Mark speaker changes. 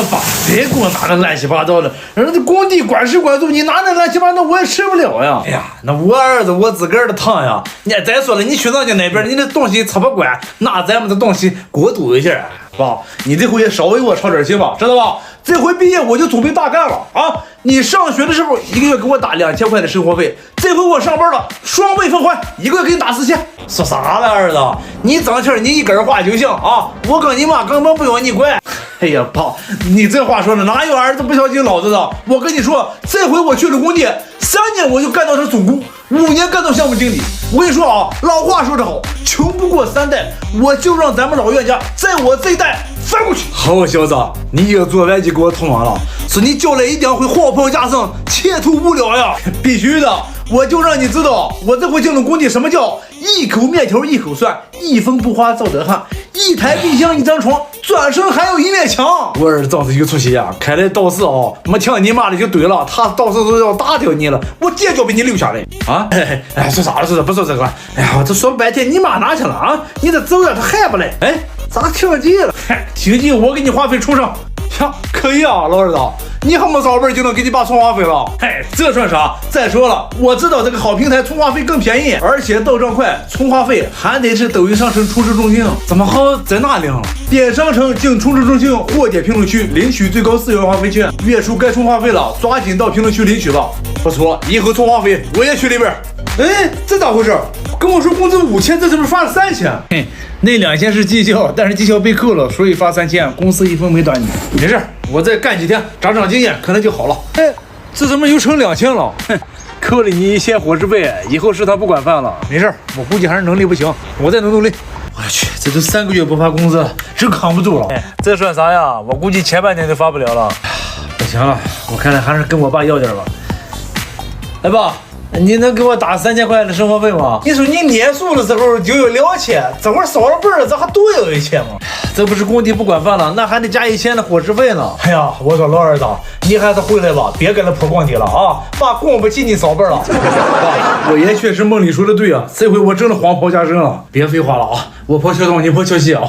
Speaker 1: 了爸，别给我拿那乱七八糟的，人家工地管吃管住，你拿那乱七八糟我也吃不了呀。哎呀，那我儿子我自个儿的疼呀。你再说了，你去人家那边，你的东西吃不惯，拿咱们的东西过渡一下。爸，你这回稍微给我吵点心吧，知道吧？这回毕业我就准备大干了啊！你上学的时候一个月给我打2000块的生活费，这回我上班了，双倍奉还，一个月给你打4000。说啥了，儿子？你挣钱你一根花就行啊！我跟你妈根本不用你管。哎呀，爸，你这话说的哪有儿子不孝敬老子的？我跟你说，这回我去了工地，3年我就干到是总工，5年干到项目经理。我跟你说啊，老话说得好，穷不过3代，我就让咱们老岳家在我这一代翻过去。好小子，你一个做完就给我捅完了，说你将来一定会黄袍加身，前途无量呀！必须的，我就让你知道，我这回进了工地什么叫一口面条一口蒜，一分不花照得汗，一台冰箱一张床，转身还有一面墙。我儿子倒是有出息呀，看来倒是哦，没听你妈的就对了，他倒是都要打掉你了，我这就被你留下来啊！哎，说啥了？说不说这个？哎呀，这说半天你妈哪去了啊？你这走呀，他还不来？哎，咋听急了？听急我给你话费充上。呀，可以啊，老儿子，你还没早辈就能给你爸充话费了？嘿，这算啥？再说了，我知道这个好平台充话费更便宜，而且到账快，充话费还得是抖音商城充值中心。怎么好在哪领了？点商城进充值中心或点评论区领取最高4元话费券。月初该充话费了，抓紧到评论区领取吧。不错，以后充话费我也去里边。哎，这咋回事？跟我说工资5000，这是不是发了3000？嘿，那2000是绩效，但是绩效被扣了，所以发3000，公司1分没短你。没事，我再干几天，长经验，可能就好了。哎，这怎么又成2000了？哼，扣了你1000伙食费，以后食堂不管饭了。没事，我估计还是能力不行，我再努力。我去，这都3个月不发工资，真扛不住了。哎，这算啥呀？我估计前半年都发不了了。不行了，我看来还是跟我爸要点吧。哎，爸。你能给我打3000块的生活费吗？你说你年数的时候就有2000，这会儿少了辈儿了，这还多要1000吗？这不是工地不管饭了，那还得加1000的伙食费呢。哎呀，我说老儿子，你还是回来吧，别跟他破工地了啊，爸供不起你少辈了。我也确实梦里说的对啊，这回我真的黄袍加身了。别废话了啊，我破桥东，你破桥西啊。